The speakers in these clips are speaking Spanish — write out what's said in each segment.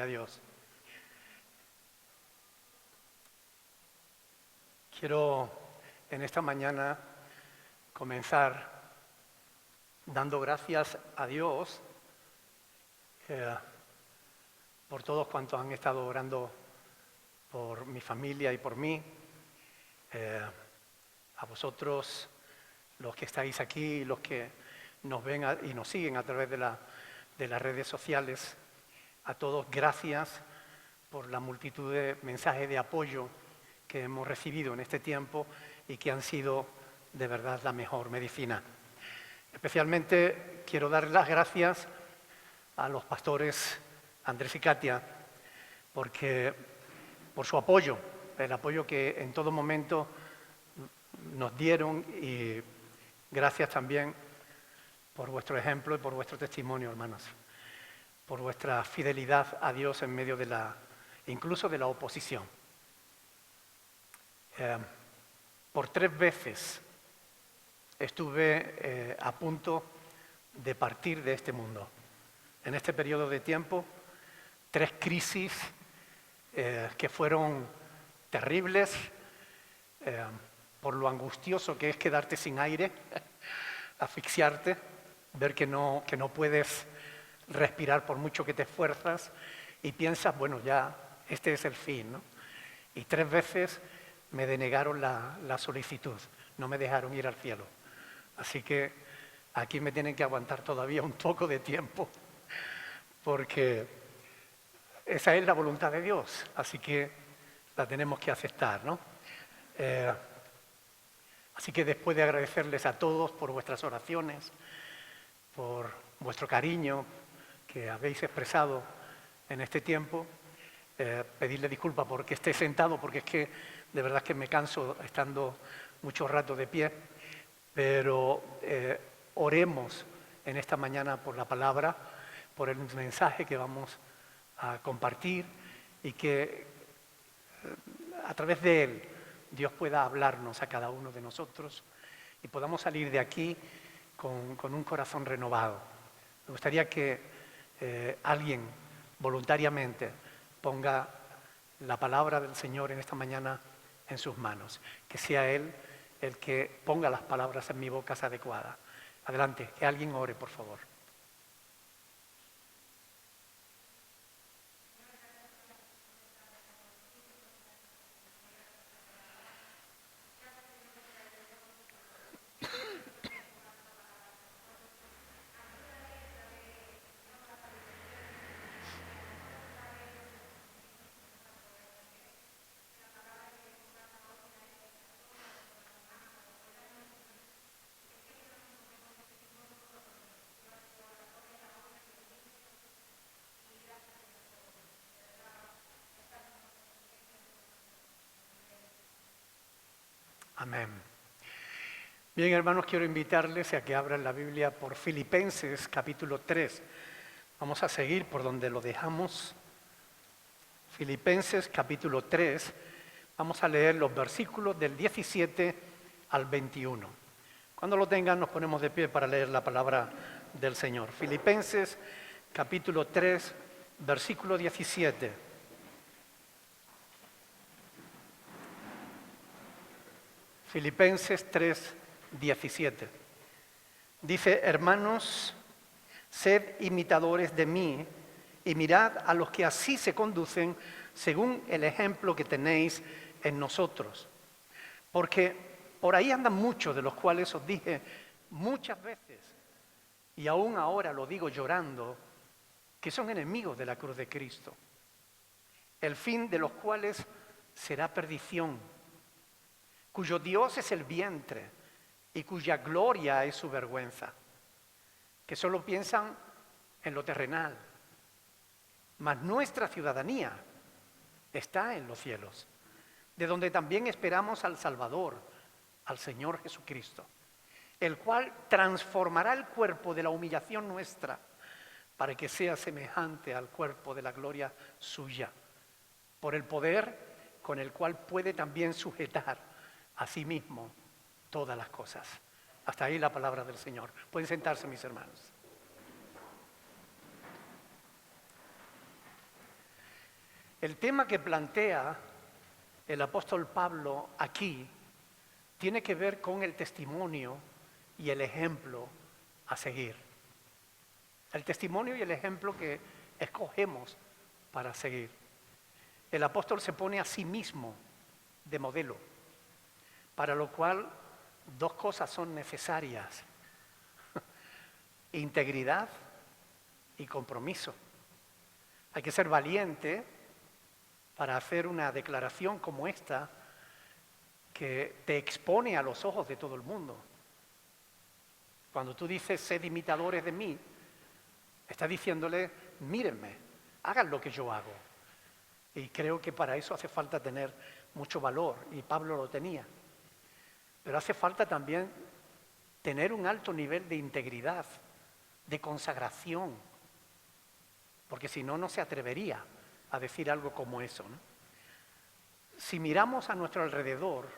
A Dios. Quiero en esta mañana comenzar dando gracias a Dios por todos cuantos han estado orando por mi familia y por mí, a vosotros los que estáis aquí, los que nos ven y nos siguen a través de las redes sociales. A todos, gracias por la multitud de mensajes de apoyo que hemos recibido en este tiempo y que han sido de verdad la mejor medicina. Especialmente quiero dar las gracias a los pastores Andrés y Katia por su apoyo, el apoyo que en todo momento nos dieron, y gracias también por vuestro ejemplo y por vuestro testimonio, hermanos, por vuestra fidelidad a Dios en medio incluso de la oposición. Por 3 veces estuve a punto de partir de este mundo. En este periodo de tiempo, 3 crisis que fueron terribles, por lo angustioso que es quedarte sin aire, asfixiarte, ver que no puedes respirar por mucho que te esfuerzas y piensas, bueno, ya este es el fin, ¿no? Y 3 veces me denegaron la solicitud, no me dejaron ir al cielo. Así que aquí me tienen que aguantar todavía un poco de tiempo, porque esa es la voluntad de Dios, así que la tenemos que aceptar, ¿no? Así que después de agradecerles a todos por vuestras oraciones, por vuestro cariño que habéis expresado en este tiempo, pedirle disculpas porque esté sentado, porque es que de verdad que me canso estando mucho rato de pie, pero oremos en esta mañana por la palabra, por el mensaje que vamos a compartir y que a través de él Dios pueda hablarnos a cada uno de nosotros y podamos salir de aquí con un corazón renovado. Me gustaría que alguien voluntariamente ponga la palabra del Señor en esta mañana en sus manos, que sea Él el que ponga las palabras en mi boca adecuadas. Adelante, que alguien ore, por favor. Amén. Bien, hermanos, quiero invitarles a que abran la Biblia por Filipenses capítulo 3. Vamos a seguir por donde lo dejamos. Filipenses capítulo 3, vamos a leer los versículos del 17 al 21. Cuando lo tengan nos ponemos de pie para leer la palabra del Señor. Filipenses capítulo 3, versículo 17. Filipenses 3, 17. Dice: hermanos, sed imitadores de mí y mirad a los que así se conducen según el ejemplo que tenéis en nosotros. Porque por ahí andan muchos, de los cuales os dije muchas veces, y aún ahora lo digo llorando, que son enemigos de la cruz de Cristo, el fin de los cuales será perdición, cuyo Dios es el vientre y cuya gloria es su vergüenza, que solo piensan en lo terrenal, mas nuestra ciudadanía está en los cielos, de donde también esperamos al Salvador, al Señor Jesucristo, el cual transformará el cuerpo de la humillación nuestra para que sea semejante al cuerpo de la gloria suya, por el poder con el cual puede también sujetar a sí mismo todas las cosas. Hasta ahí la palabra del Señor. Pueden sentarse, mis hermanos. El tema que plantea el apóstol Pablo aquí tiene que ver con el testimonio y el ejemplo a seguir. El testimonio y el ejemplo que escogemos para seguir. El apóstol se pone a sí mismo de modelo, para lo cual dos cosas son necesarias: integridad y compromiso. Hay que ser valiente para hacer una declaración como esta que te expone a los ojos de todo el mundo. Cuando tú dices, sed imitadores de mí, estás diciéndole, mírenme, hagan lo que yo hago. Y creo que para eso hace falta tener mucho valor, y Pablo lo tenía. Pero hace falta también tener un alto nivel de integridad, de consagración, porque si no, no se atrevería a decir algo como eso, ¿no? Si miramos a nuestro alrededor,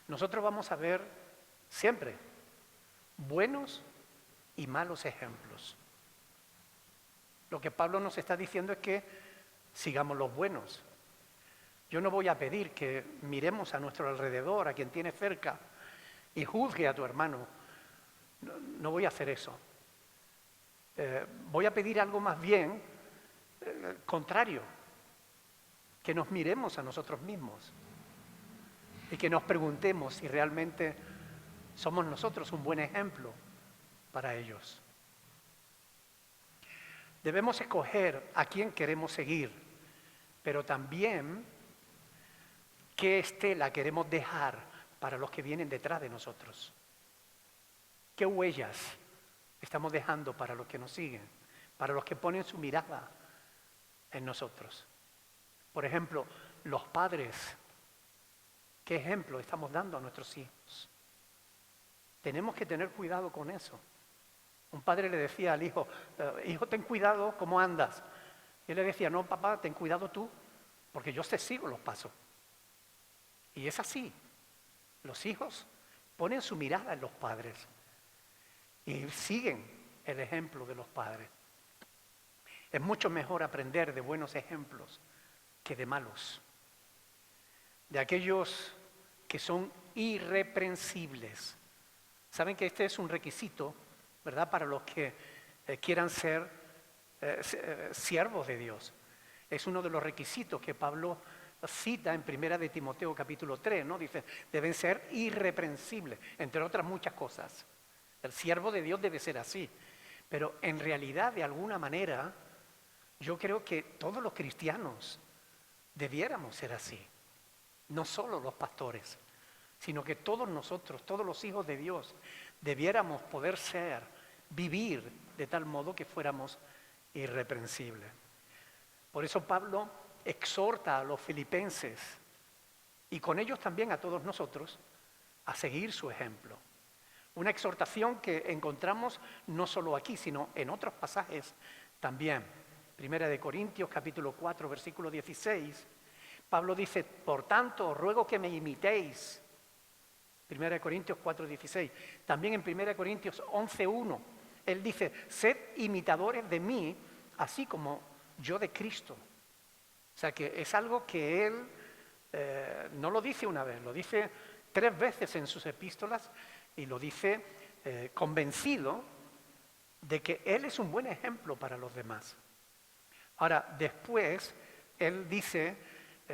nosotros vamos a ver siempre buenos y malos ejemplos. Lo que Pablo nos está diciendo es que sigamos los buenos. Yo no voy a pedir que miremos a nuestro alrededor, a quien tiene cerca, y juzgue a tu hermano. No voy a hacer eso. Voy a pedir algo más bien contrario, que nos miremos a nosotros mismos y que nos preguntemos si realmente somos nosotros un buen ejemplo para ellos. Debemos escoger a quién queremos seguir, pero también qué estela queremos dejar para los que vienen detrás de nosotros. ¿Qué huellas estamos dejando para los que nos siguen, para los que ponen su mirada en nosotros? Por ejemplo, los padres, ¿qué ejemplo estamos dando a nuestros hijos? Tenemos que tener cuidado con eso. Un padre le decía al hijo, hijo, ten cuidado cómo andas. Y él le decía, no, papá, ten cuidado tú, porque yo te sigo los pasos. Y es así. Los hijos ponen su mirada en los padres y siguen el ejemplo de los padres. Es mucho mejor aprender de buenos ejemplos que de malos, de aquellos que son irreprensibles. Saben que este es un requisito, ¿verdad?, para los que quieran ser siervos de Dios. Es uno de los requisitos que Pablo cita en 1 de Timoteo capítulo 3, ¿no? Dice, deben ser irreprensibles, entre otras muchas cosas. El siervo de Dios debe ser así. Pero en realidad, de alguna manera, yo creo que todos los cristianos debiéramos ser así. No solo los pastores, sino que todos nosotros, todos los hijos de Dios, debiéramos poder vivir de tal modo que fuéramos irreprensibles. Por eso Pablo exhorta a los filipenses y con ellos también a todos nosotros a seguir su ejemplo. Una exhortación que encontramos no solo aquí, sino en otros pasajes también. 1 de Corintios capítulo 4, versículo 16, Pablo dice, por tanto, os ruego que me imitéis. 1 de Corintios 4, 16. También en 1 de Corintios 11, 1, él dice, sed imitadores de mí, así como yo de Cristo. O sea que es algo que él no lo dice una vez, lo dice 3 veces en sus epístolas y lo dice convencido de que él es un buen ejemplo para los demás. Ahora, después, él dice,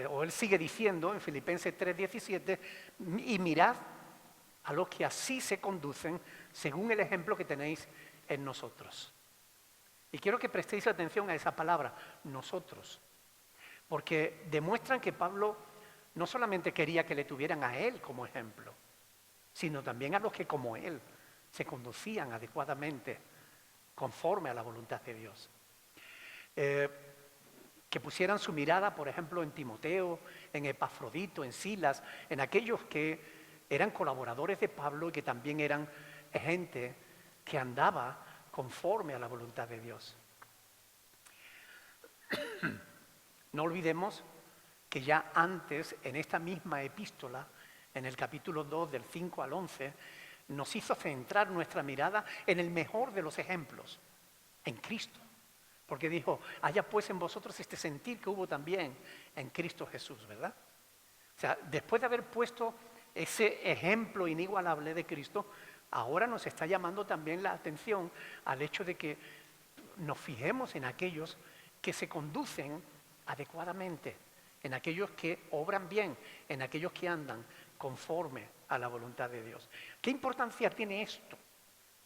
o él sigue diciendo en Filipenses 3:17, y mirad a los que así se conducen según el ejemplo que tenéis en nosotros. Y quiero que prestéis atención a esa palabra, nosotros, porque demuestran que Pablo no solamente quería que le tuvieran a él como ejemplo, sino también a los que como él se conducían adecuadamente conforme a la voluntad de Dios. Que pusieran su mirada, por ejemplo, en Timoteo, en Epafrodito, en Silas, en aquellos que eran colaboradores de Pablo y que también eran gente que andaba conforme a la voluntad de Dios. No olvidemos que ya antes, en esta misma epístola, en el capítulo 2, del 5 al 11, nos hizo centrar nuestra mirada en el mejor de los ejemplos, en Cristo. Porque dijo, haya pues en vosotros este sentir que hubo también en Cristo Jesús, ¿verdad? O sea, después de haber puesto ese ejemplo inigualable de Cristo, ahora nos está llamando también la atención al hecho de que nos fijemos en aquellos que se conducen adecuadamente, en aquellos que obran bien, en aquellos que andan conforme a la voluntad de Dios. ¿Qué importancia tiene esto?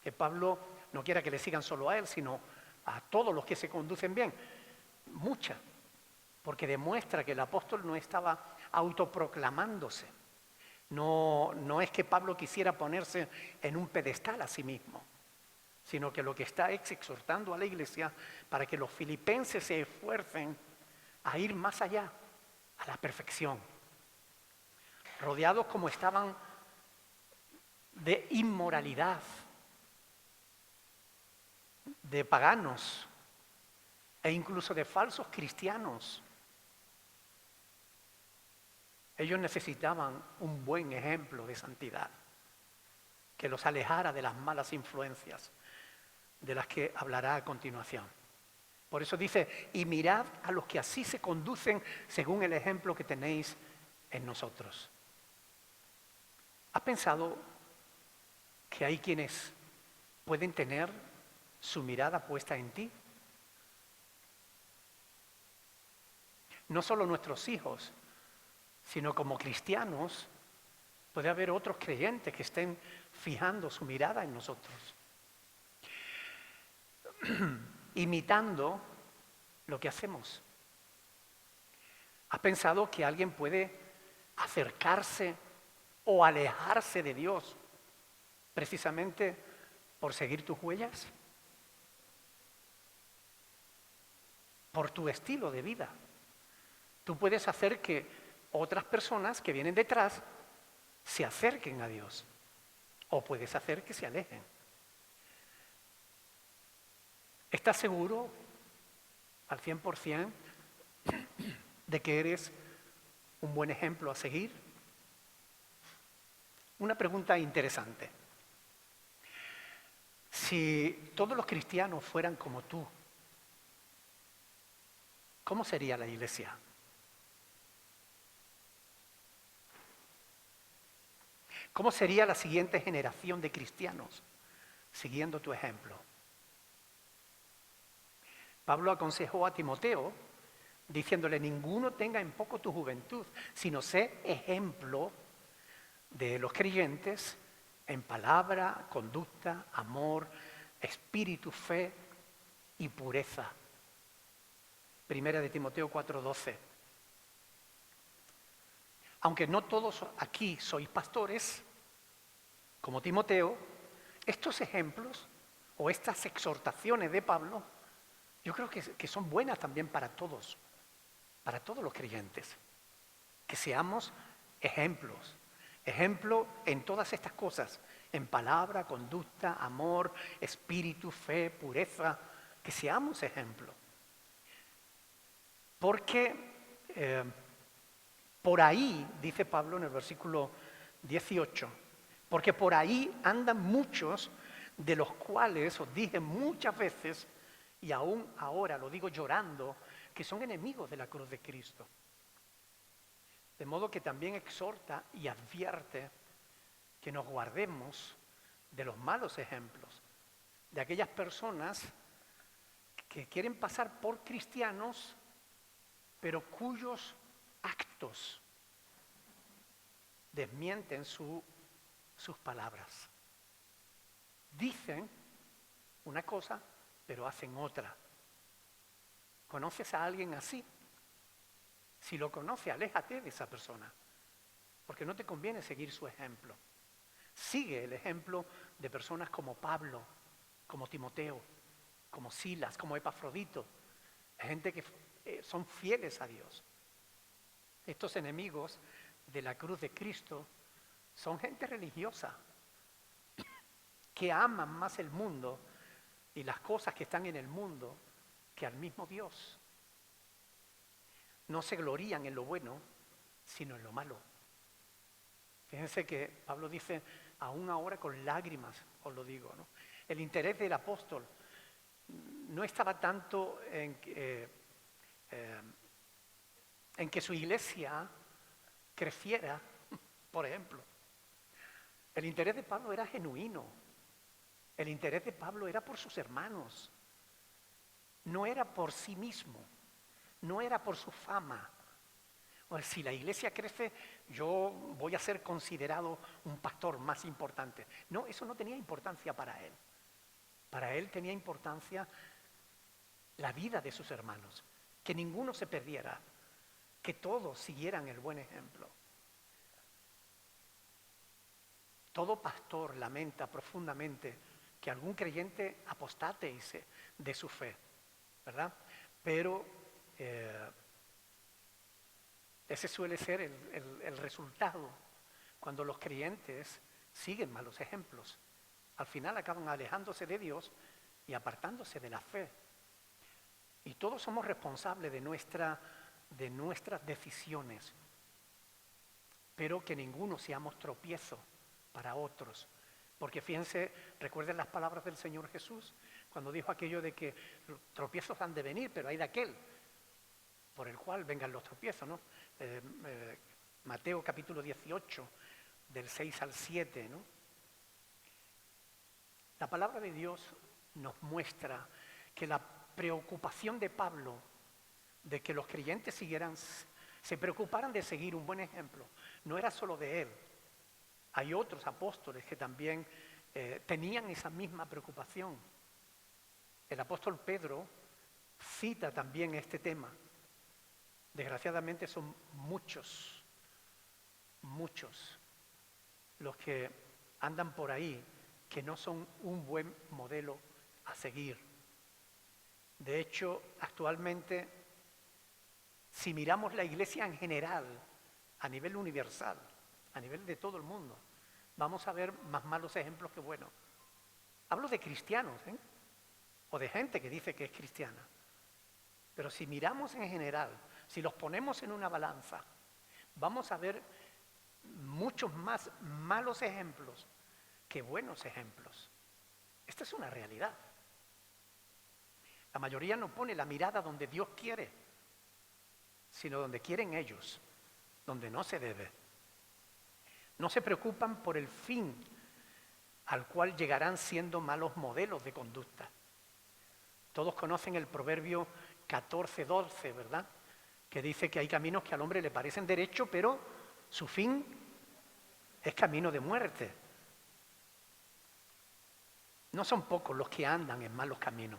Que Pablo no quiera que le sigan solo a él, sino a todos los que se conducen bien. Mucha, porque demuestra que el apóstol no estaba autoproclamándose. No es que Pablo quisiera ponerse en un pedestal a sí mismo, sino que lo que está es exhortando a la iglesia para que los filipenses se esfuercen a ir más allá, a la perfección. Rodeados como estaban de inmoralidad, de paganos e incluso de falsos cristianos. Ellos necesitaban un buen ejemplo de santidad, que los alejara de las malas influencias de las que hablará a continuación. Por eso dice, y mirad a los que así se conducen según el ejemplo que tenéis en nosotros. ¿Has pensado que hay quienes pueden tener su mirada puesta en ti? No solo nuestros hijos, sino como cristianos, puede haber otros creyentes que estén fijando su mirada en nosotros, imitando lo que hacemos. ¿Has pensado que alguien puede acercarse o alejarse de Dios precisamente por seguir tus huellas? Por tu estilo de vida. Tú puedes hacer que otras personas que vienen detrás se acerquen a Dios, o puedes hacer que se alejen. ¿Estás seguro al 100% de que eres un buen ejemplo a seguir? Una pregunta interesante. Si todos los cristianos fueran como tú, ¿cómo sería la iglesia? ¿Cómo sería la siguiente generación de cristianos siguiendo tu ejemplo? Pablo aconsejó a Timoteo diciéndole, ninguno tenga en poco tu juventud, sino sé ejemplo de los creyentes en palabra, conducta, amor, espíritu, fe y pureza. Primera de Timoteo 4:12. Aunque no todos aquí sois pastores, como Timoteo, estos ejemplos o estas exhortaciones de Pablo, yo creo que son buenas también para todos los creyentes. Que seamos ejemplo en todas estas cosas, en palabra, conducta, amor, espíritu, fe, pureza, que seamos ejemplo. Porque por ahí, dice Pablo en el versículo 18, porque por ahí andan muchos de los cuales os dije muchas veces, y aún ahora lo digo llorando, que son enemigos de la cruz de Cristo. De modo que también exhorta y advierte que nos guardemos de los malos ejemplos, de aquellas personas que quieren pasar por cristianos, pero cuyos actos desmienten sus palabras. Dicen una cosa, pero hacen otra. ¿Conoces a alguien así? Si lo conoces, aléjate de esa persona, porque no te conviene seguir su ejemplo. Sigue el ejemplo de personas como Pablo, como Timoteo, como Silas, como Epafrodito, gente que son fieles a Dios. Estos enemigos de la cruz de Cristo son gente religiosa que aman más el mundo y las cosas que están en el mundo que al mismo Dios. No se glorían en lo bueno, sino en lo malo. Fíjense que Pablo dice, aún ahora con lágrimas os lo digo, ¿no? El interés del apóstol no estaba tanto en que su iglesia creciera, por ejemplo. El interés de Pablo era genuino. El interés de Pablo era por sus hermanos. No era por sí mismo. No era por su fama. O si la iglesia crece, yo voy a ser considerado un pastor más importante. No, eso no tenía importancia para él. Para él tenía importancia la vida de sus hermanos. Que ninguno se perdiera. Que todos siguieran el buen ejemplo. Todo pastor lamenta profundamente que algún creyente apostate de su fe, ¿verdad? Pero ese suele ser el resultado cuando los creyentes siguen malos ejemplos. Al final acaban alejándose de Dios y apartándose de la fe. Y todos somos responsables de nuestras decisiones, pero que ninguno seamos tropiezo para otros. Porque fíjense, recuerden las palabras del Señor Jesús, cuando dijo aquello de que tropiezos han de venir, pero hay de aquel por el cual vengan los tropiezos, ¿no? Mateo capítulo 18, del 6 al 7, ¿no? La palabra de Dios nos muestra que la preocupación de Pablo de que los creyentes se preocuparan de seguir un buen ejemplo, no era solo de él. Hay otros apóstoles que también tenían esa misma preocupación. El apóstol Pedro cita también este tema. Desgraciadamente son muchos los que andan por ahí que no son un buen modelo a seguir. De hecho, actualmente, si miramos la iglesia en general, a nivel universal, a nivel de todo el mundo, vamos a ver más malos ejemplos que buenos. Hablo de cristianos, o de gente que dice que es cristiana. Pero si miramos en general, si los ponemos en una balanza, vamos a ver muchos más malos ejemplos que buenos ejemplos. Esta es una realidad. La mayoría no pone la mirada donde Dios quiere, sino donde quieren ellos, donde no se debe. No se preocupan por el fin al cual llegarán siendo malos modelos de conducta. Todos conocen el proverbio 14:12, ¿verdad? Que dice que hay caminos que al hombre le parecen derechos, pero su fin es camino de muerte. No son pocos los que andan en malos caminos,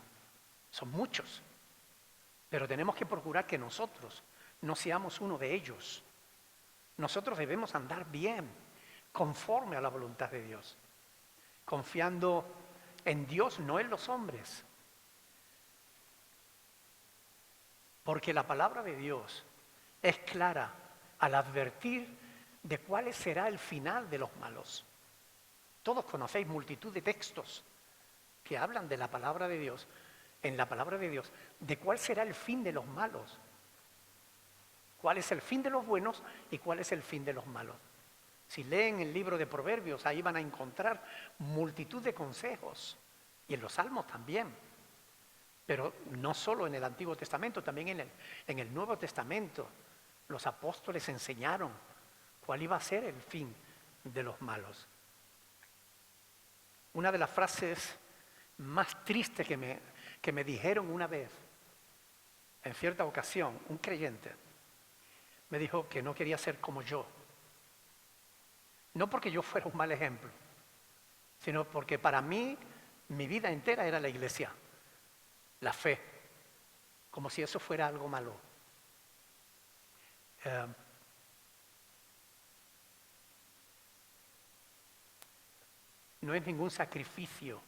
son muchos. Pero tenemos que procurar que nosotros no seamos uno de ellos. Nosotros debemos andar bien, conforme a la voluntad de Dios, confiando en Dios, no en los hombres. Porque la palabra de Dios es clara al advertir de cuál será el final de los malos. Todos conocéis multitud de textos que hablan de la palabra de Dios, en la palabra de Dios, de cuál será el fin de los malos. Cuál es el fin de los buenos y cuál es el fin de los malos. Si leen el libro de Proverbios, ahí van a encontrar multitud de consejos. Y en los Salmos también. Pero no solo en el Antiguo Testamento, también en el Nuevo Testamento. Los apóstoles enseñaron cuál iba a ser el fin de los malos. Una de las frases más tristes que me dijeron una vez, en cierta ocasión, un creyente, me dijo que no quería ser como yo. No porque yo fuera un mal ejemplo, sino porque para mí, mi vida entera era la iglesia, la fe, como si eso fuera algo malo. No es ningún sacrificio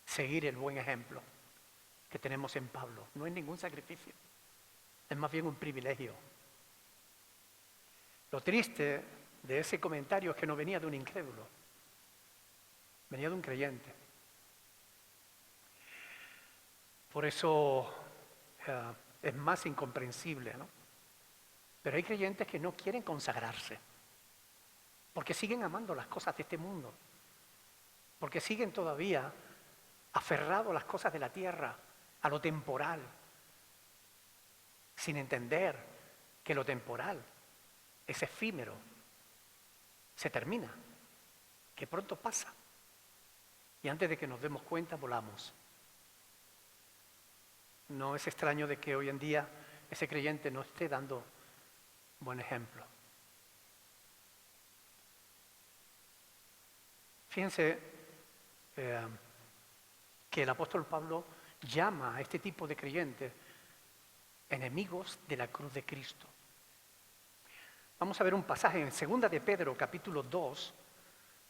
seguir el buen ejemplo que tenemos en Pablo. No es ningún sacrificio, es más bien un privilegio. Lo triste de ese comentario es que no venía de un incrédulo, venía de un creyente. Por eso es más incomprensible, ¿no? Pero hay creyentes que no quieren consagrarse, porque siguen amando las cosas de este mundo, porque siguen todavía aferrados a las cosas de la tierra, a lo temporal, sin entender que lo temporal es efímero, se termina, que pronto pasa. Y antes de que nos demos cuenta, volamos. No es extraño de que hoy en día ese creyente no esté dando buen ejemplo. Fíjense que el apóstol Pablo llama a este tipo de creyentes enemigos de la cruz de Cristo. Vamos a ver un pasaje en 2 de Pedro, capítulo 2.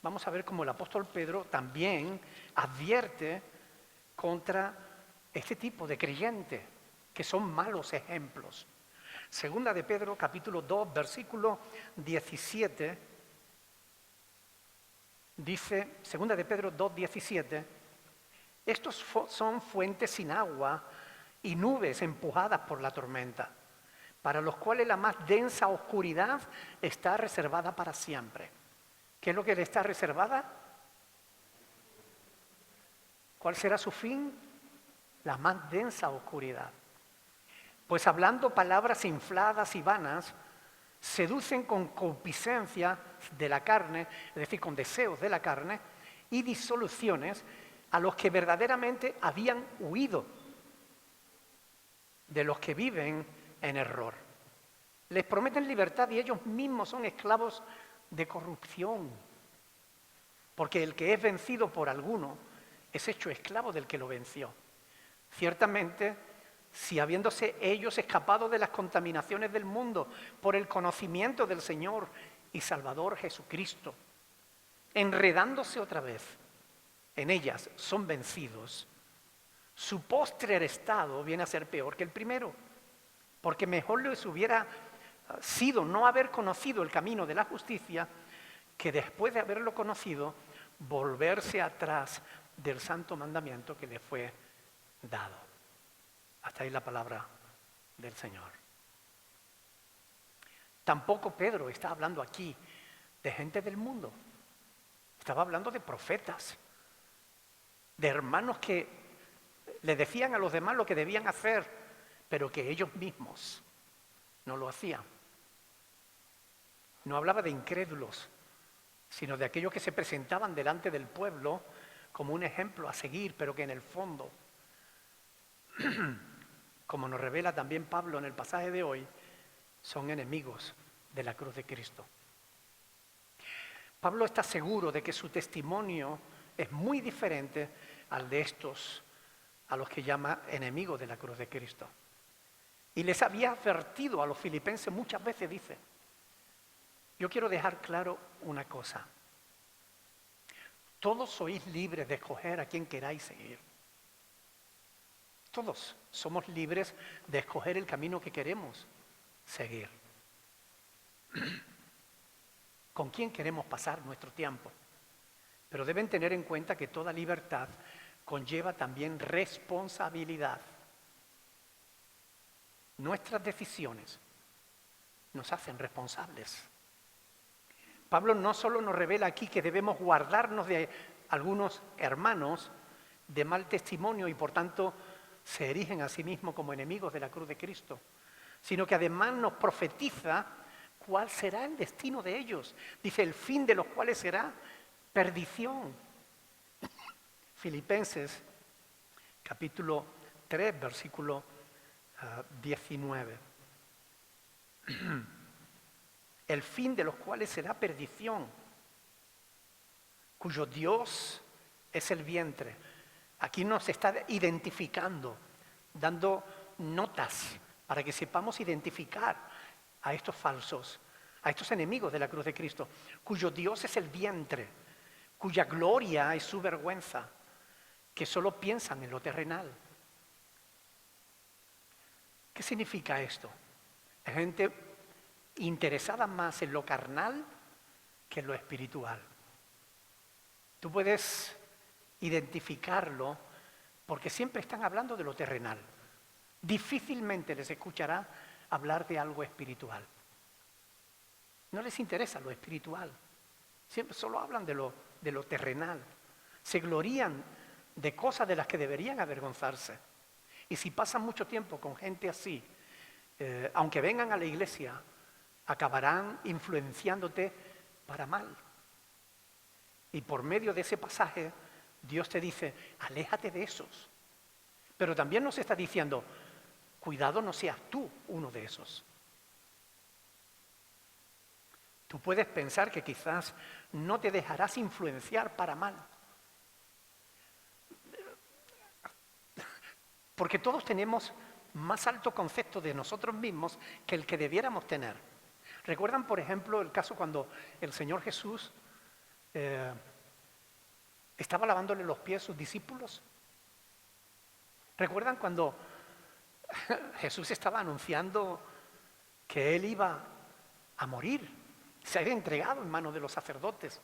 Vamos a ver cómo el apóstol Pedro también advierte contra este tipo de creyentes que son malos ejemplos. 2 de Pedro, capítulo 2, versículo 17, dice, 2 de Pedro 2, 17, estos son fuentes sin agua y nubes empujadas por la tormenta, para los cuales la más densa oscuridad está reservada para siempre. ¿Qué es lo que le está reservada? ¿Cuál será su fin? La más densa oscuridad. Pues hablando palabras infladas y vanas, seducen con concupiscencia de la carne, es decir, con deseos de la carne, y disoluciones a los que verdaderamente habían huido de los que viven en error. Les prometen libertad y ellos mismos son esclavos de corrupción, porque el que es vencido por alguno es hecho esclavo del que lo venció. Ciertamente, si habiéndose ellos escapado de las contaminaciones del mundo por el conocimiento del Señor y Salvador Jesucristo, enredándose otra vez en ellas, son vencidos, su postrer estado viene a ser peor que el primero, porque mejor les hubiera sido no haber conocido el camino de la justicia que después de haberlo conocido, volverse atrás del santo mandamiento que le fue dado. Hasta ahí la palabra del Señor. Tampoco Pedro está hablando aquí de gente del mundo. Estaba hablando de profetas, de hermanos que le decían a los demás lo que debían hacer, pero que ellos mismos no lo hacían. No hablaba de incrédulos, sino de aquellos que se presentaban delante del pueblo como un ejemplo a seguir, pero que en el fondo, como nos revela también Pablo en el pasaje de hoy, son enemigos de la cruz de Cristo. Pablo está seguro de que su testimonio es muy diferente al de estos, a los que llama enemigos de la cruz de Cristo. Y les había advertido a los filipenses muchas veces, dice, yo quiero dejar claro una cosa. Todos sois libres de escoger a quien queráis seguir. Todos somos libres de escoger el camino que queremos seguir. ¿Con quién queremos pasar nuestro tiempo? Pero deben tener en cuenta que toda libertad conlleva también responsabilidad. Nuestras decisiones nos hacen responsables. Pablo no solo nos revela aquí que debemos guardarnos de algunos hermanos de mal testimonio y por tanto se erigen a sí mismos como enemigos de la cruz de Cristo, sino que además nos profetiza cuál será el destino de ellos. Dice, el fin de los cuales será perdición. Filipenses, capítulo 3, versículo 19. El fin de los cuales será perdición, cuyo Dios es el vientre. Aquí nos está identificando, dando notas para que sepamos identificar a estos falsos, a estos enemigos de la cruz de Cristo, cuyo Dios es el vientre, cuya gloria es su vergüenza, que solo piensan en lo terrenal. ¿Qué significa esto? Es gente interesada más en lo carnal que en lo espiritual. Tú puedes identificarlo porque siempre están hablando de lo terrenal. Difícilmente les escuchará hablar de algo espiritual. No les interesa lo espiritual. Siempre solo hablan de lo terrenal. Se glorían de cosas de las que deberían avergonzarse. Y si pasan mucho tiempo con gente así, aunque vengan a la iglesia, acabarán influenciándote para mal. Y por medio de ese pasaje, Dios te dice, aléjate de esos. Pero también nos está diciendo, cuidado no seas tú uno de esos. Tú puedes pensar que quizás no te dejarás influenciar para mal. Porque todos tenemos más alto concepto de nosotros mismos que el que debiéramos tener. ¿Recuerdan, por ejemplo, el caso cuando el Señor Jesús estaba lavándole los pies a sus discípulos? ¿Recuerdan cuando Jesús estaba anunciando que Él iba a morir? Se había entregado en manos de los sacerdotes.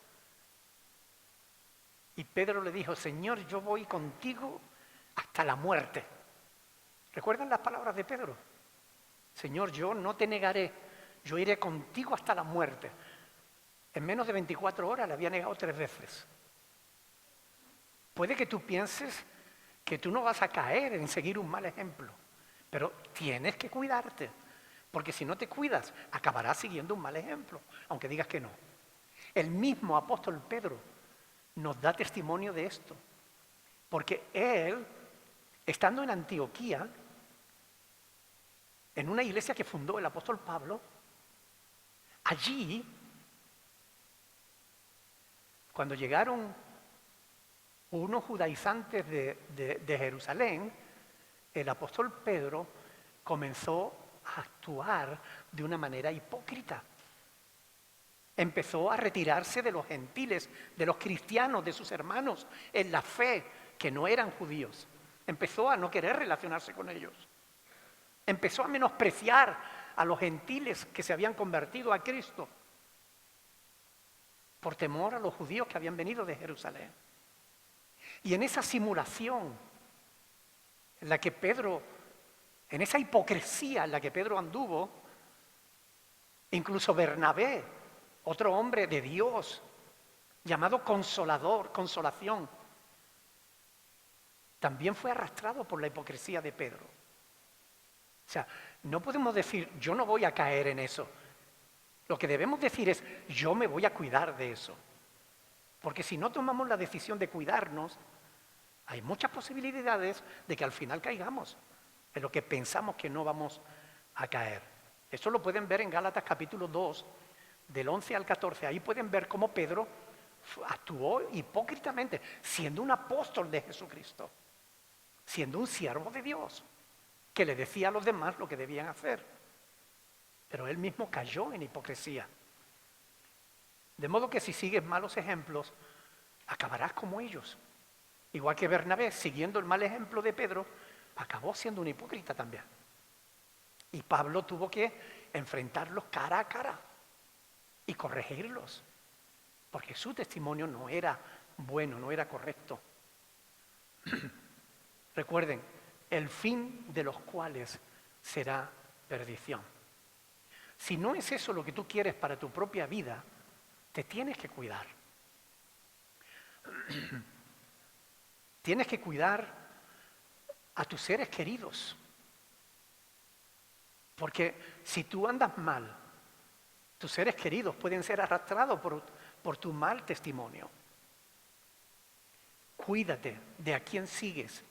Y Pedro le dijo, Señor, yo voy contigo hasta la muerte. ¿Recuerdan las palabras de Pedro? Señor, yo no te negaré, yo iré contigo hasta la muerte. En menos de 24 horas le había negado 3 veces. Puede que tú pienses que tú no vas a caer en seguir un mal ejemplo, pero tienes que cuidarte, porque si no te cuidas, acabarás siguiendo un mal ejemplo, aunque digas que no. El mismo apóstol Pedro nos da testimonio de esto, porque él, estando en Antioquía, en una iglesia que fundó el apóstol Pablo, allí, cuando llegaron unos judaizantes de Jerusalén, el apóstol Pedro comenzó a actuar de una manera hipócrita. Empezó a retirarse de los gentiles, de los cristianos, de sus hermanos en la fe, que no eran judíos. Empezó a no querer relacionarse con ellos. Empezó a menospreciar a los gentiles que se habían convertido a Cristo por temor a los judíos que habían venido de Jerusalén. Y en esa simulación, en la que Pedro, en esa hipocresía en la que Pedro anduvo, incluso Bernabé, otro hombre de Dios, llamado Consolador, Consolación, también fue arrastrado por la hipocresía de Pedro. O sea, no podemos decir, yo no voy a caer en eso. Lo que debemos decir es, yo me voy a cuidar de eso. Porque si no tomamos la decisión de cuidarnos, hay muchas posibilidades de que al final caigamos en lo que pensamos que no vamos a caer. Esto lo pueden ver en Gálatas capítulo 2, del 11 al 14. Ahí pueden ver cómo Pedro actuó hipócritamente, siendo un apóstol de Jesucristo, siendo un siervo de Dios, que le decía a los demás lo que debían hacer. Pero él mismo cayó en hipocresía. De modo que si sigues malos ejemplos, acabarás como ellos. Igual que Bernabé, siguiendo el mal ejemplo de Pedro, acabó siendo un hipócrita también. Y Pablo tuvo que enfrentarlos cara a cara y corregirlos, porque su testimonio no era bueno, no era correcto. Recuerden, el fin de los cuales será perdición. Si no es eso lo que tú quieres para tu propia vida, te tienes que cuidar. Tienes que cuidar a tus seres queridos. Porque si tú andas mal, tus seres queridos pueden ser arrastrados por tu mal testimonio. Cuídate de a quién sigues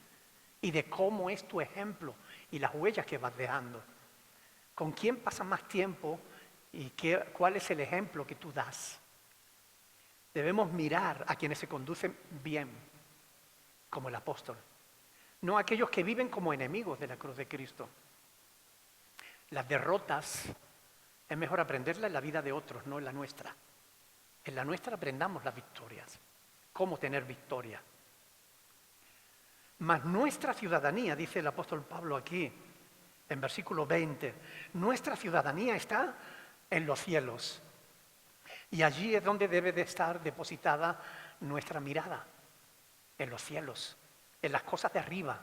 y de cómo es tu ejemplo y las huellas que vas dejando. ¿Con quién pasas más tiempo y cuál es el ejemplo que tú das? Debemos mirar a quienes se conducen bien, como el apóstol, no a aquellos que viven como enemigos de la cruz de Cristo. Las derrotas es mejor aprenderlas en la vida de otros, no en la nuestra. En la nuestra aprendamos las victorias, cómo tener victoria. Mas nuestra ciudadanía, dice el apóstol Pablo aquí, en versículo 20, nuestra ciudadanía está en los cielos. Y allí es donde debe de estar depositada nuestra mirada, en los cielos, en las cosas de arriba,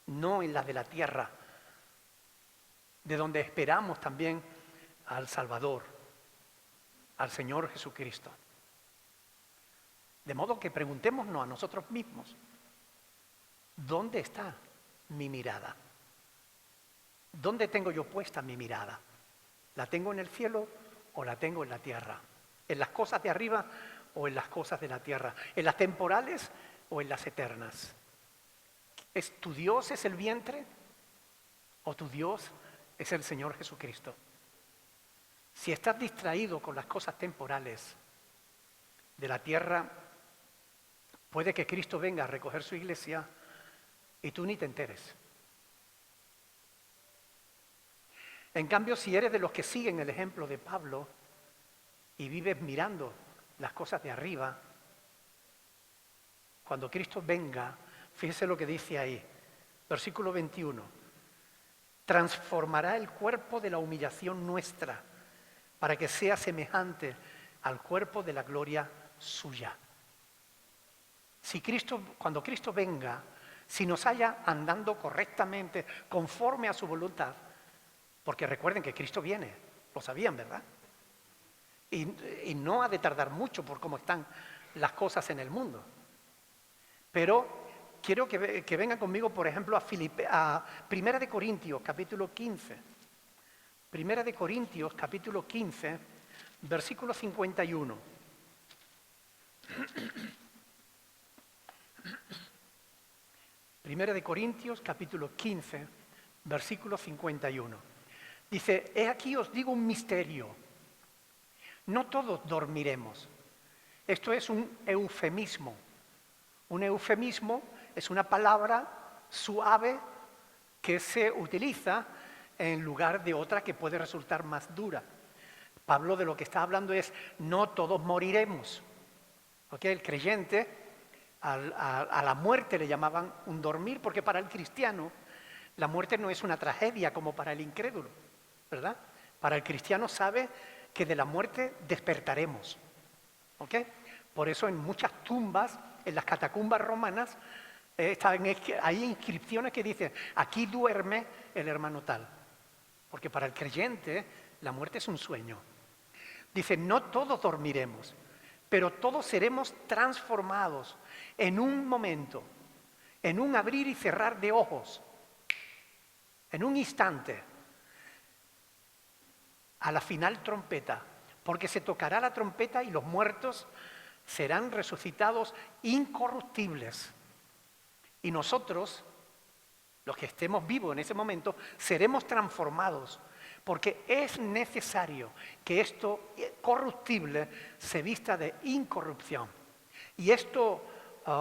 no en las de la tierra, de donde esperamos también al Salvador, al Señor Jesucristo. De modo que preguntémonos a nosotros mismos, ¿dónde está mi mirada? ¿Dónde tengo yo puesta mi mirada? ¿La tengo en el cielo o la tengo en la tierra? ¿En las cosas de arriba o en las cosas de la tierra? ¿En las temporales o en las eternas? ¿Tu Dios es el vientre o tu Dios es el Señor Jesucristo? Si estás distraído con las cosas temporales de la tierra, puede que Cristo venga a recoger su iglesia y tú ni te enteres. En cambio, si eres de los que siguen el ejemplo de Pablo y vives mirando las cosas de arriba, cuando Cristo venga, fíjese lo que dice ahí, versículo 21, transformará el cuerpo de la humillación nuestra para que sea semejante al cuerpo de la gloria suya. Cuando Cristo venga, si nos halla andando correctamente, conforme a su voluntad, porque recuerden que Cristo viene, lo sabían, ¿verdad? Y no ha de tardar mucho por cómo están las cosas en el mundo. Pero quiero que vengan conmigo, por ejemplo, a Primera de Corintios, capítulo 15. Primera de Corintios, capítulo 15, versículo 51. Primera de Corintios, capítulo 15, versículo 51. Dice, he aquí os digo un misterio. No todos dormiremos. Esto es un eufemismo. Un eufemismo es una palabra suave que se utiliza en lugar de otra que puede resultar más dura. Pablo de lo que está hablando es, no todos moriremos. ¿Okay? El creyente, a la muerte le llamaban un dormir, porque para el cristiano la muerte no es una tragedia como para el incrédulo, ¿verdad? Para el cristiano sabe que de la muerte despertaremos. ¿Okay? Por eso en muchas tumbas, en las catacumbas romanas, hay inscripciones que dicen, aquí duerme el hermano tal. Porque para el creyente la muerte es un sueño. Dice, no todos dormiremos, pero todos seremos transformados en un momento, en un abrir y cerrar de ojos, en un instante, a la final trompeta, porque se tocará la trompeta y los muertos serán resucitados incorruptibles. Y nosotros, los que estemos vivos en ese momento, seremos transformados, porque es necesario que esto corruptible se vista de incorrupción y esto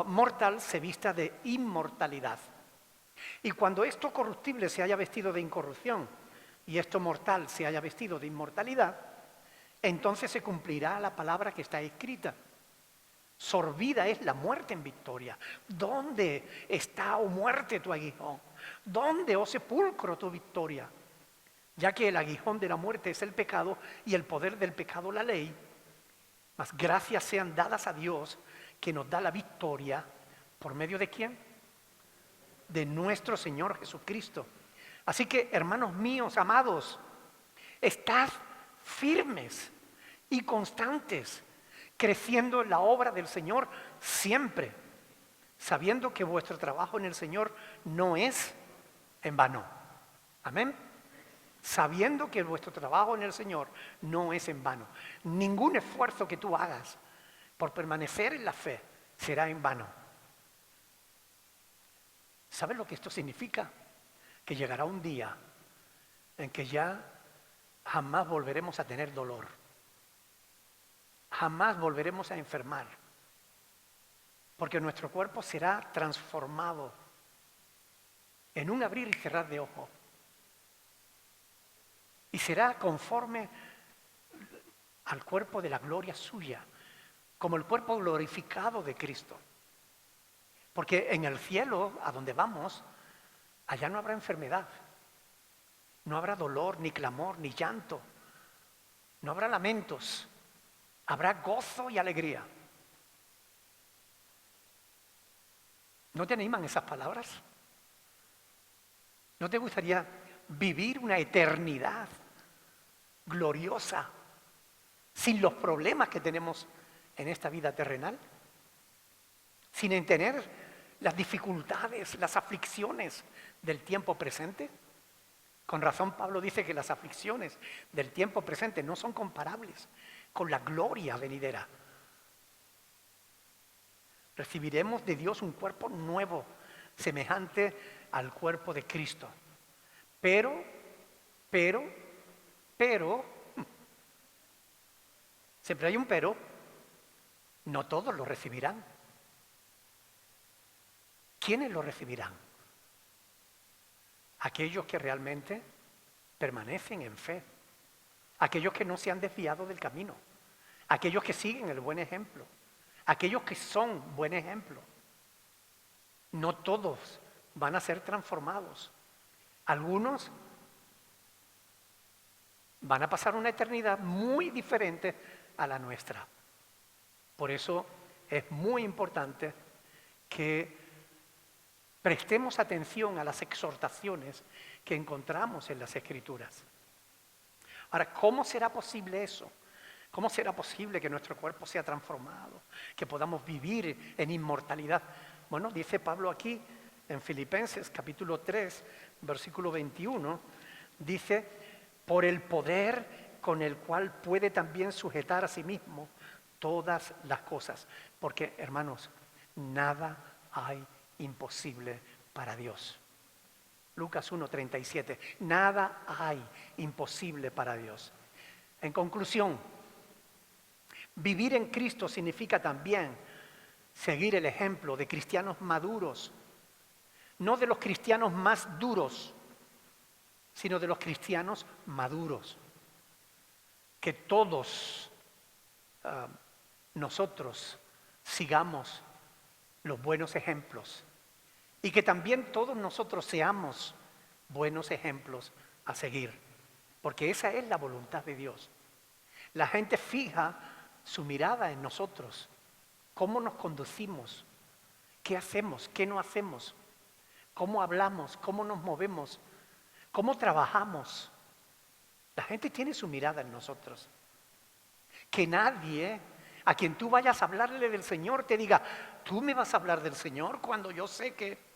mortal se vista de inmortalidad. Y cuando esto corruptible se haya vestido de incorrupción y esto mortal se haya vestido de inmortalidad, entonces se cumplirá la palabra que está escrita. Sorbida es la muerte en victoria. ¿Dónde está, oh muerte, tu aguijón? ¿Dónde, oh sepulcro, tu victoria? Ya que el aguijón de la muerte es el pecado y el poder del pecado la ley, mas gracias sean dadas a Dios que nos da la victoria, ¿por medio de quién? De nuestro Señor Jesucristo. Así que, hermanos míos, amados, estad firmes y constantes, creciendo en la obra del Señor siempre, sabiendo que vuestro trabajo en el Señor no es en vano. Amén. Sabiendo que vuestro trabajo en el Señor no es en vano. Ningún esfuerzo que tú hagas por permanecer en la fe será en vano. ¿Sabes lo que esto significa? Que llegará un día en que ya jamás volveremos a tener dolor. Jamás volveremos a enfermar. Porque nuestro cuerpo será transformado en un abrir y cerrar de ojos. Y será conforme al cuerpo de la gloria suya, como el cuerpo glorificado de Cristo. Porque en el cielo, a donde vamos, allá no habrá enfermedad, no habrá dolor, ni clamor, ni llanto, no habrá lamentos, habrá gozo y alegría. ¿No te animan esas palabras? ¿No te gustaría vivir una eternidad gloriosa sin los problemas que tenemos en esta vida terrenal? sin tener las dificultades, las aflicciones del tiempo presente. Con razón Pablo dice que las aflicciones del tiempo presente no son comparables con la gloria venidera. Recibiremos de Dios un cuerpo nuevo, semejante al cuerpo de Cristo. Pero, siempre hay un pero, no todos lo recibirán. ¿Quiénes lo recibirán? Aquellos que realmente permanecen en fe, aquellos que no se han desviado del camino, aquellos que siguen el buen ejemplo, aquellos que son buen ejemplo. No todos van a ser transformados. Algunos van a pasar una eternidad muy diferente a la nuestra. Por eso es muy importante que prestemos atención a las exhortaciones que encontramos en las Escrituras. Ahora, ¿cómo será posible eso? ¿Cómo será posible que nuestro cuerpo sea transformado? Que podamos vivir en inmortalidad. Bueno, dice Pablo aquí en Filipenses capítulo 3, versículo 21, dice, por el poder con el cual puede también sujetar a sí mismo todas las cosas. Porque, hermanos, nada hay imposible para Dios. Lucas 1:37, nada hay imposible para Dios. En conclusión, vivir en Cristo significa también seguir el ejemplo de cristianos maduros, no de los cristianos más duros, sino de los cristianos maduros. Que todos nosotros sigamos los buenos ejemplos y que también todos nosotros seamos buenos ejemplos a seguir, porque esa es la voluntad de Dios. La gente fija su mirada en nosotros, cómo nos conducimos, qué hacemos, qué no hacemos, cómo hablamos, cómo nos movemos, cómo trabajamos. La gente tiene su mirada en nosotros. Que nadie a quien tú vayas a hablarle del Señor te diga, tú me vas a hablar del Señor cuando yo sé que...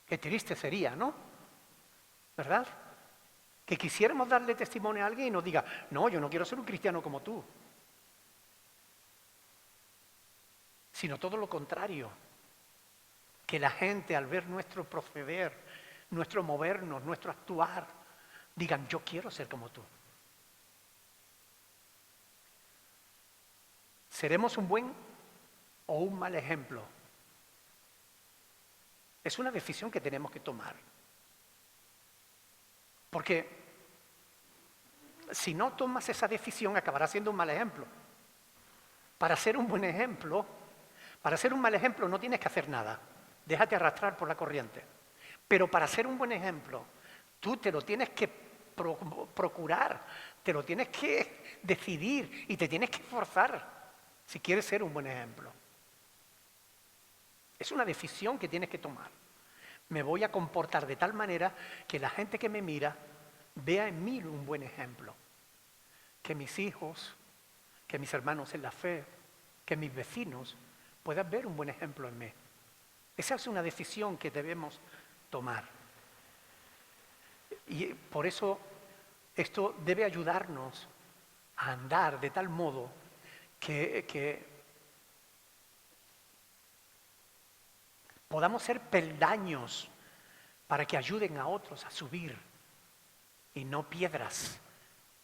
Qué triste sería, ¿no? ¿Verdad? Que quisiéramos darle testimonio a alguien y nos diga, no, yo no quiero ser un cristiano como tú. Sino todo lo contrario. Que la gente al ver nuestro proceder, nuestro movernos, nuestro actuar, digan, yo quiero ser como tú. ¿Seremos un buen o un mal ejemplo? Es una decisión que tenemos que tomar. Porque si no tomas esa decisión, acabarás siendo un mal ejemplo. Para ser un buen ejemplo, para ser un mal ejemplo no tienes que hacer nada. Déjate arrastrar por la corriente. Pero para ser un buen ejemplo, tú te lo tienes que procurar, te lo tienes que decidir y te tienes que esforzar si quieres ser un buen ejemplo. Es una decisión que tienes que tomar. Me voy a comportar de tal manera que la gente que me mira vea en mí un buen ejemplo. Que mis hijos, que mis hermanos en la fe, que mis vecinos puedan ver un buen ejemplo en mí. Esa es una decisión que debemos tomar. Y por eso esto debe ayudarnos a andar de tal modo que podamos ser peldaños para que ayuden a otros a subir y no piedras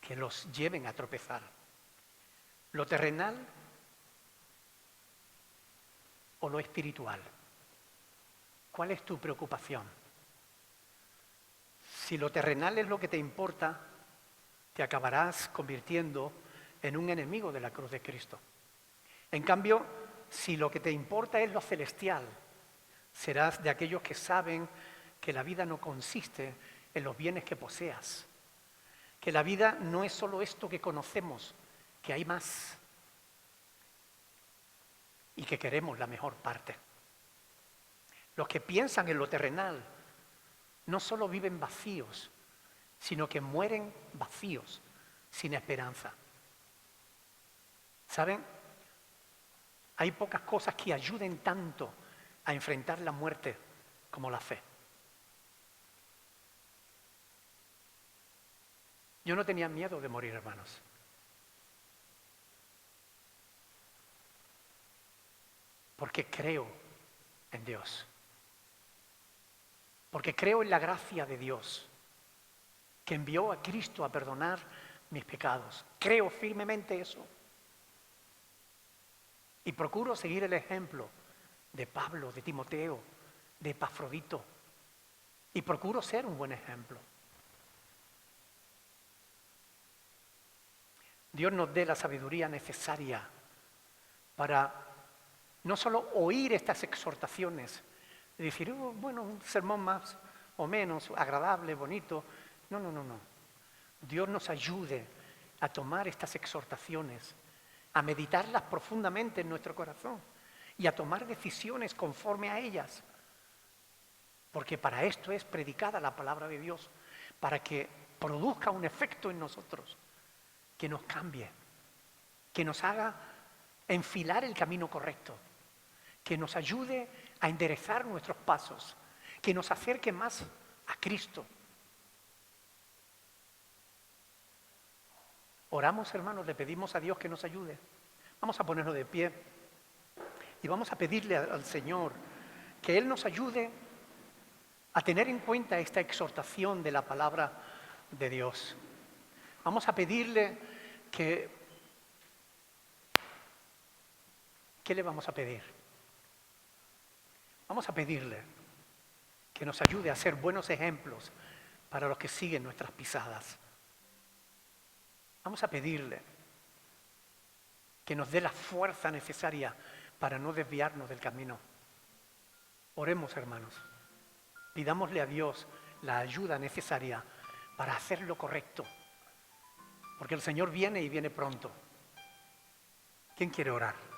que los lleven a tropezar. Lo terrenal o lo espiritual. ¿Cuál es tu preocupación? Si lo terrenal es lo que te importa, te acabarás convirtiendo en un enemigo de la cruz de Cristo. En cambio, si lo que te importa es lo celestial, serás de aquellos que saben que la vida no consiste en los bienes que poseas, que la vida no es solo esto que conocemos, que hay más y que queremos la mejor parte. Los que piensan en lo terrenal no solo viven vacíos, sino que mueren vacíos, sin esperanza. ¿Saben? Hay pocas cosas que ayuden tanto a enfrentar la muerte como la fe. Yo no tenía miedo de morir, hermanos. Porque creo en Dios. Porque creo en la gracia de Dios, que envió a Cristo a perdonar mis pecados. Creo firmemente eso. Y procuro seguir el ejemplo de Pablo, de Timoteo, de Epafrodito. Y procuro ser un buen ejemplo. Dios nos dé la sabiduría necesaria para no solo oír estas exhortaciones y decir, bueno, un sermón más o menos agradable, bonito. No, no, no, no. Dios nos ayude a tomar estas exhortaciones, a meditarlas profundamente en nuestro corazón y a tomar decisiones conforme a ellas. Porque para esto es predicada la palabra de Dios, para que produzca un efecto en nosotros, que nos cambie, que nos haga enfilar el camino correcto, que nos ayude a enderezar nuestros pasos, que nos acerque más a Cristo. Oramos, hermanos, le pedimos a Dios que nos ayude. Vamos a ponernos de pie y vamos a pedirle al Señor que Él nos ayude a tener en cuenta esta exhortación de la palabra de Dios. Vamos a pedirle que... ¿Qué le vamos a pedir? Vamos a pedirle que nos ayude a ser buenos ejemplos para los que siguen nuestras pisadas. Vamos a pedirle que nos dé la fuerza necesaria para no desviarnos del camino. Oremos, hermanos. Pidámosle a Dios la ayuda necesaria para hacer lo correcto. Porque el Señor viene y viene pronto. ¿Quién quiere orar?